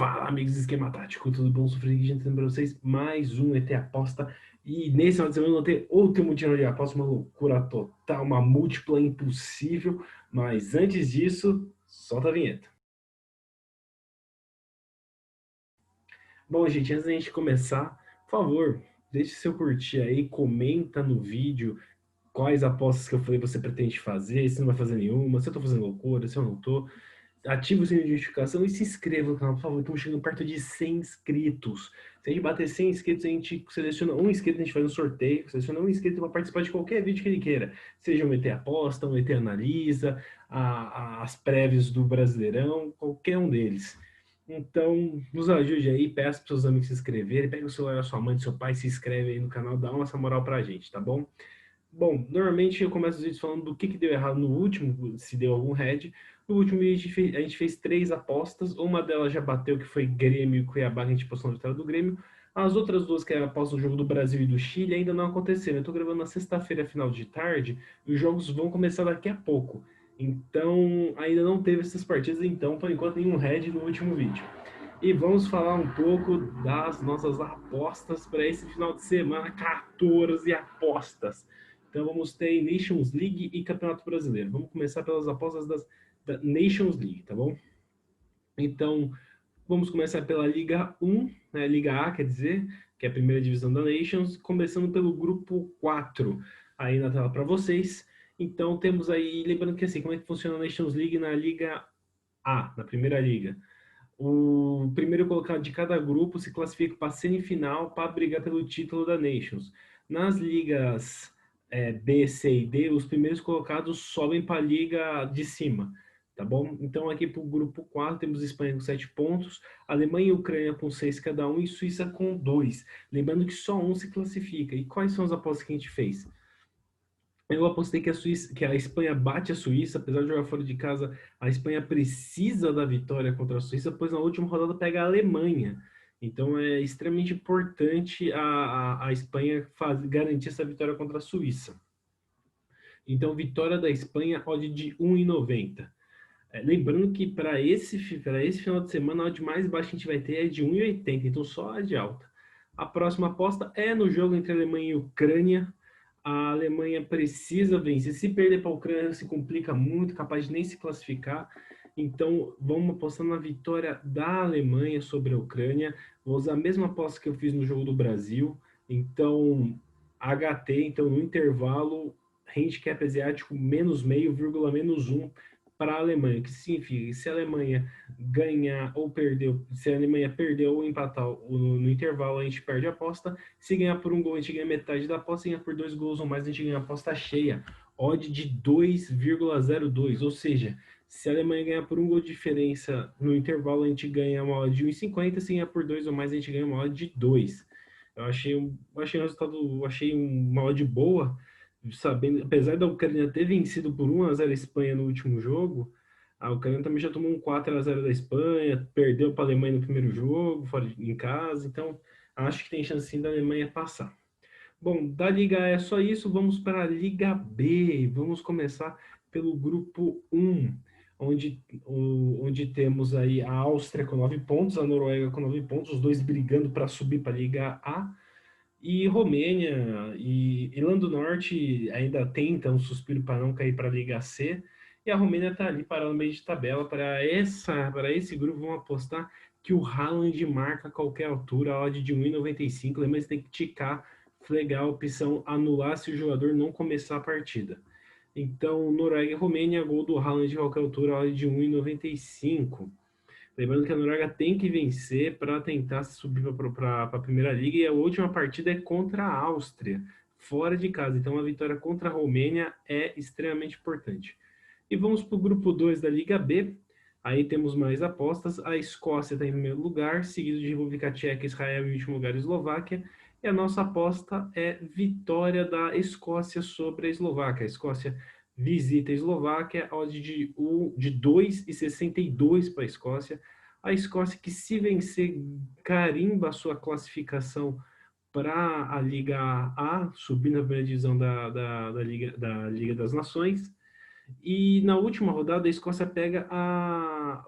Fala, amigos do Esquema Tático, tudo bom? Sofri aqui, gente, para vocês mais um ET Aposta. E nesse final de semana vou ter outro mutirão de aposta, uma loucura total, uma múltipla impossível. Mas antes disso, solta a vinheta. Bom, gente, antes da gente começar, por favor, deixe seu curtir aí, comenta no vídeo quais apostas que eu falei você pretende fazer, se não vai fazer nenhuma, se eu tô fazendo loucura, se eu não tô. Ative o sininho de notificação e se inscreva no canal, por favor. Estamos chegando perto de 100 inscritos. Se a gente bater 100 inscritos, a gente seleciona um inscrito, a gente faz um sorteio, seleciona um inscrito para participar de qualquer vídeo que ele queira. Seja um ET Aposta, um ET Analisa, as prévias do Brasileirão, qualquer um deles. Então, nos ajude aí, peça para seus amigos se inscreverem, pega o celular da sua mãe, do seu pai, se inscreve aí no canal, dá uma essa moral pra gente, tá bom? Bom, normalmente eu começo os vídeos falando do que deu errado no último, se deu algum head. No último vídeo a gente fez 3 apostas, uma delas já bateu, que foi Grêmio e Cuiabá, que a gente postou na vitória do Grêmio. As outras duas, que era após o jogo do Brasil e do Chile, ainda não aconteceram. Eu tô gravando na sexta-feira, final de tarde, e os jogos vão começar daqui a pouco. Então, ainda não teve essas partidas, então, por enquanto, nenhum head no último vídeo. E vamos falar um pouco das nossas apostas para esse final de semana, 14 apostas. Então vamos ter Nations League e Campeonato Brasileiro. Vamos começar pelas apostas da Nations League, tá bom? Então vamos começar pela Liga 1, né, Liga A, quer dizer, que é a primeira divisão da Nations, começando pelo grupo 4, aí na tela para vocês. Então temos aí, lembrando que assim, como é que funciona a Nations League na Liga A, na primeira liga? O primeiro colocado de cada grupo se classifica para a semifinal para brigar pelo título da Nations. Nas ligas B, C e D, os primeiros colocados sobem para a liga de cima, tá bom? Então aqui para o grupo 4 temos Espanha com 7 pontos, Alemanha e Ucrânia com 6 cada um e Suíça com 2. Lembrando que só um se classifica. E quais são as apostas que a gente fez? Eu apostei que que a Espanha bate a Suíça, apesar de jogar fora de casa, a Espanha precisa da vitória contra a Suíça, pois na última rodada pega a Alemanha. Então é extremamente importante a Espanha garantir essa vitória contra a Suíça. Então, vitória da Espanha, odd de 1,90. Lembrando que para esse final de semana, a odd mais baixa que a gente vai ter é de 1,80, então só a de alta. A próxima aposta é no jogo entre Alemanha e Ucrânia. A Alemanha precisa vencer. Se perder para a Ucrânia, se complica muito, capaz de nem se classificar. Então, vamos apostar na vitória da Alemanha sobre a Ucrânia. Vou usar a mesma aposta que eu fiz no jogo do Brasil. Então, HT, então no intervalo, handicap asiático menos meio, vírgula menos um para a Alemanha, o que significa que se a Alemanha ganhar ou perder, se a Alemanha perder ou empatar no intervalo, a gente perde a aposta. Se ganhar por um gol, a gente ganha metade da aposta. Se ganhar por 2 gols ou mais, a gente ganha a aposta cheia. Odd de 2,02, ou seja, se a Alemanha ganhar por um gol de diferença no intervalo, a gente ganha uma odd de 1,50. Se ganhar por 2 ou mais, a gente ganha uma odd de 2. Eu achei um resultado, achei uma odd boa, sabendo, apesar da Ucrânia ter vencido por 1-0 a Espanha no último jogo, a Ucrânia também já tomou um 4-0 da Espanha, perdeu para a Alemanha no primeiro jogo, fora em casa, então acho que tem chance sim da Alemanha passar. Bom, da Liga A é só isso, vamos para a Liga B. Vamos começar pelo grupo 1, onde temos aí a Áustria com 9 pontos, a Noruega com 9 pontos, os dois brigando para subir para a Liga A. E Romênia e Irlanda do Norte ainda tenta um suspiro para não cair para a Liga C. E a Romênia está ali parando no meio de tabela. Para esse grupo, vão apostar que o Haaland marca a qualquer altura, a odd de 1,95. Lembra que tem que ticar, flegar a opção anular se o jogador não começar a partida. Então, Noruega e Romênia, gol do Haaland de qualquer altura, a odd de 1,95. Lembrando que a Noruega tem que vencer para tentar subir para a Primeira Liga e a última partida é contra a Áustria, fora de casa. Então a vitória contra a Romênia é extremamente importante. E vamos para o grupo 2 da Liga B. Aí temos mais apostas. A Escócia está em primeiro lugar, seguido de República Tcheca, Israel em último lugar, Eslováquia. E a nossa aposta é vitória da Escócia sobre a Eslováquia. A Escócia visita a Eslováquia, odd de 2,62 para a Escócia. A Escócia que, se vencer, carimba a sua classificação para a Liga A, subindo a primeira divisão da Liga das Nações. E na última rodada, a Escócia pega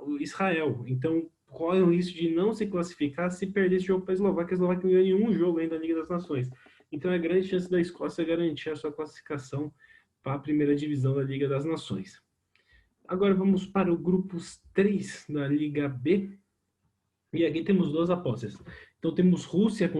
o Israel. Então, corre o risco de não se classificar se perder esse jogo para a Eslováquia. A Eslováquia não ganhou nenhum jogo ainda na Liga das Nações. Então é grande chance da Escócia garantir a sua classificação para a primeira divisão da Liga das Nações. Agora vamos para o grupo 3 da Liga B. E aqui temos duas apostas. Então temos Rússia com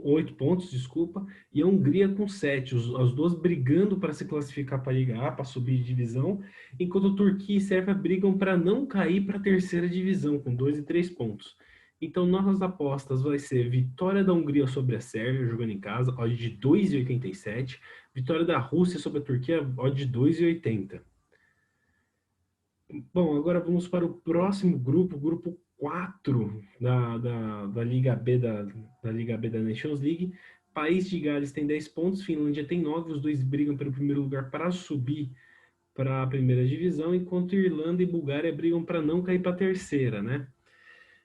8 pontos, desculpa, e a Hungria com 7. As duas brigando para se classificar para a Liga A, para subir de divisão, enquanto Turquia e Sérvia brigam para não cair para a terceira divisão, com 2 e 3 pontos. Então nossas apostas vai ser vitória da Hungria sobre a Sérvia, jogando em casa, odd de 2,87. Vitória da Rússia sobre a Turquia, odd de 2,80. Bom, agora vamos para o próximo grupo, o grupo 4 da Liga B da Liga B da Nations League. País de Gales tem 10 pontos, Finlândia tem 9, os dois brigam pelo primeiro lugar para subir para a primeira divisão, enquanto Irlanda e Bulgária brigam para não cair para a terceira, né?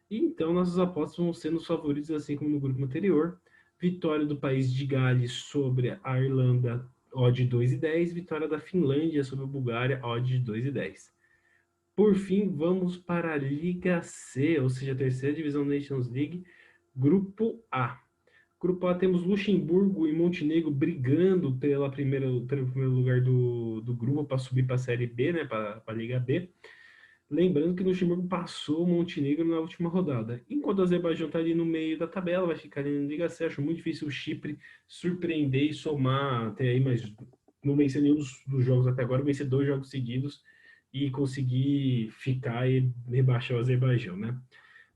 E então nossas apostas vão ser nos favoritos, assim como no grupo anterior. Vitória do País de Gales sobre a Irlanda, odd de 2,10. Vitória da Finlândia sobre a Bulgária, odd de 2,10. Por fim, vamos para a Liga C, ou seja, a terceira divisão da Nations League, Grupo A. Grupo A temos Luxemburgo e Montenegro brigando pelo primeiro lugar do grupo para subir para a Série B, né, para a Liga B. Lembrando que o Luxemburgo passou o Montenegro na última rodada. Enquanto o Azerbaijão está ali no meio da tabela, vai ficar ali na Liga C. Acho muito difícil o Chipre surpreender e somar até aí, mas não vencer nenhum dos jogos até agora, vencer 2 jogos seguidos e conseguir ficar e rebaixar o Azerbaijão, né?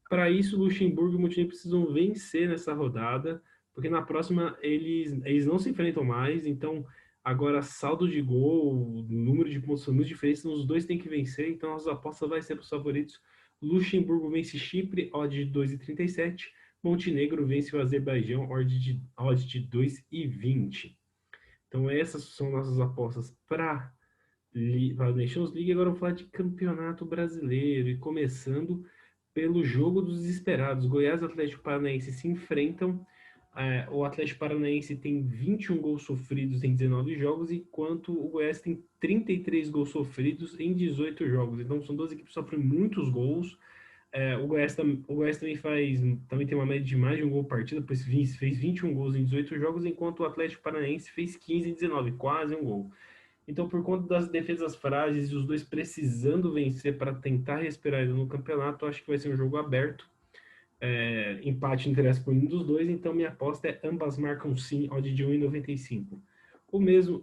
Para isso, Luxemburgo e Montenegro precisam vencer nessa rodada, porque na próxima eles não se enfrentam mais, então agora saldo de gol, número de pontos são muito diferentes, então os dois têm que vencer, então as apostas vai ser para os favoritos. Luxemburgo vence Chipre, odd de 2,37. Montenegro vence o Azerbaijão, odd de 2,20. Então essas são nossas apostas para a Nations League. Agora vamos falar de Campeonato Brasileiro, e começando pelo jogo dos desesperados. Goiás e Atlético Paranaense se enfrentam. O Atlético Paranaense tem 21 gols sofridos em 19 jogos, enquanto o Goiás tem 33 gols sofridos em 18 jogos. Então são duas equipes que sofrem muitos gols. O Goiás também tem uma média de mais de um gol por partida, pois fez 21 gols em 18 jogos, enquanto o Atlético Paranaense fez 15 em 19, quase um gol. Então, por conta das defesas frágeis e os dois precisando vencer para tentar respirar no campeonato, acho que vai ser um jogo aberto. Empate interessa por um dos dois, então minha aposta é ambas marcam sim, odd de 1,95.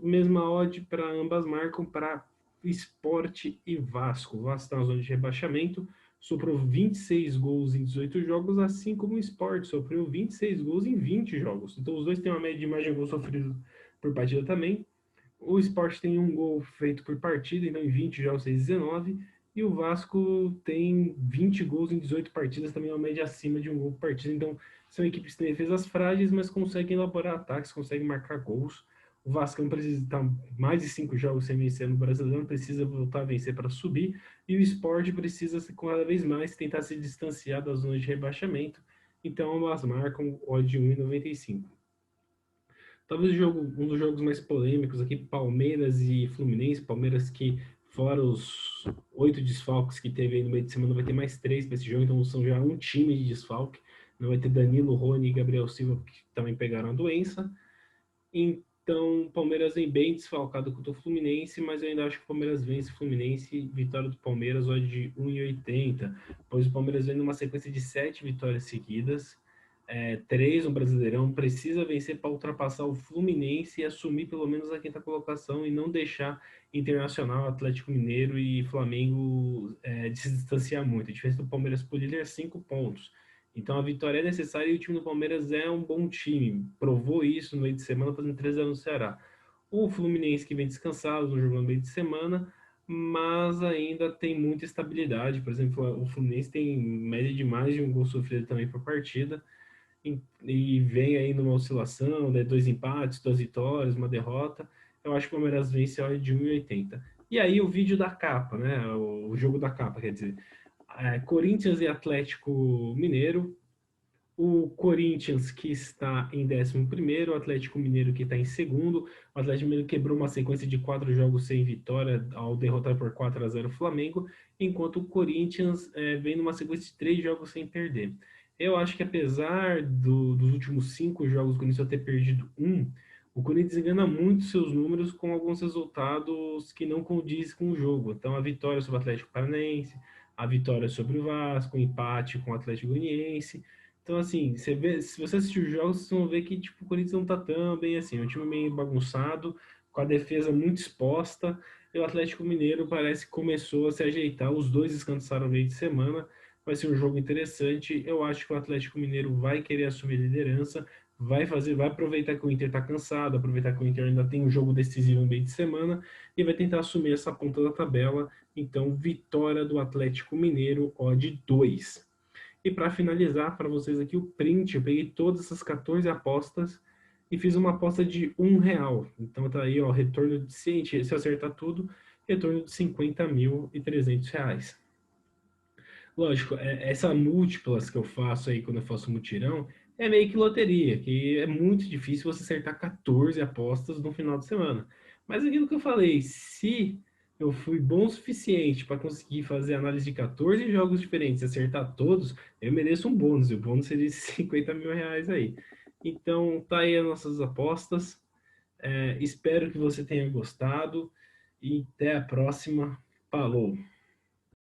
Mesma odd para ambas marcam para Sport e Vasco. O Vasco está na zona de rebaixamento, sofreu 26 gols em 18 jogos, assim como o Sport sofreu 26 gols em 20 jogos. Então, os dois têm uma média de mais de um gol sofrido por partida também. O Sport tem um gol feito por partida, então em 20 jogos fez 19. E o Vasco tem 20 gols em 18 partidas, também uma média acima de um gol por partida. Então são equipes que têm defesas frágeis, mas conseguem elaborar ataques, conseguem marcar gols. O Vasco não precisa estar mais de 5 jogos sem vencer no Brasileiro, precisa voltar a vencer para subir. E o Sport precisa cada vez mais tentar se distanciar da zona de rebaixamento. Então ambas marcam odd de 1,95. Talvez um dos jogos mais polêmicos aqui, Palmeiras e Fluminense. Palmeiras que, fora os 8 desfalques que teve aí no meio de semana, vai ter mais 3 para esse jogo, então são já um time de desfalque. Não vai ter Danilo, Rony e Gabriel Silva, que também pegaram a doença. Então, Palmeiras vem bem desfalcado contra o Fluminense, mas eu ainda acho que o Palmeiras vence o Fluminense. Vitória do Palmeiras, hoje de 1,80. Pois o Palmeiras vem numa sequência de 7 vitórias seguidas. 3 no Brasileirão, precisa vencer para ultrapassar o Fluminense e assumir pelo menos a quinta colocação e não deixar Internacional, Atlético Mineiro e Flamengo se distanciar muito. A diferença do Palmeiras por líder é 5 pontos. Então a vitória é necessária e o time do Palmeiras é um bom time. Provou isso no meio de semana, fazendo 3-0 no Ceará. O Fluminense que vem descansado, não jogou no meio de semana, mas ainda tem muita estabilidade. Por exemplo, o Fluminense tem média de mais de um gol sofrido também por partida e vem aí numa oscilação, né, 2 empates, 2 vitórias, uma derrota. Eu acho que o Palmeiras vence a hora de 1,80. E aí o vídeo da capa, né? O jogo da capa, quer dizer, Corinthians e Atlético Mineiro. O Corinthians, que está em 11º, o Atlético Mineiro, que está em segundo. O Atlético Mineiro quebrou uma sequência de 4 jogos sem vitória ao derrotar por 4-0 o Flamengo, enquanto o Corinthians vem numa sequência de 3 jogos sem perder. Eu acho que apesar dos últimos 5 jogos, o Corinthians só ter perdido um, o Corinthians engana muito seus números com alguns resultados que não condizem com o jogo. Então, a vitória sobre o Atlético Paranaense, a vitória sobre o Vasco, o empate com o Atlético Goianiense. Então, assim, você vê, se você assistir os jogos, vocês vão ver que tipo, o Corinthians não tá tão bem assim. É um time meio bagunçado, com a defesa muito exposta. E o Atlético Mineiro parece que começou a se ajeitar. Os dois descansaram no meio de semana. Vai ser um jogo interessante. Eu acho que o Atlético Mineiro vai querer assumir a liderança, vai aproveitar que o Inter tá cansado, aproveitar que o Inter ainda tem um jogo decisivo no meio de semana e vai tentar assumir essa ponta da tabela. Então, vitória do Atlético Mineiro, odd 2. E para finalizar para vocês aqui o print, eu peguei todas essas 14 apostas e fiz uma aposta de R$ 1. Então tá aí, ó, retorno de, se eu acertar tudo, retorno de R$ 50.300. Lógico, essa múltiplas que eu faço aí quando eu faço mutirão é meio que loteria, que é muito difícil você acertar 14 apostas no final de semana. Mas aquilo que eu falei, se eu fui bom o suficiente para conseguir fazer análise de 14 jogos diferentes e acertar todos, eu mereço um bônus, e o bônus seria de R$ 50.000 aí. Então, tá aí as nossas apostas. Espero que você tenha gostado e até a próxima. Falou!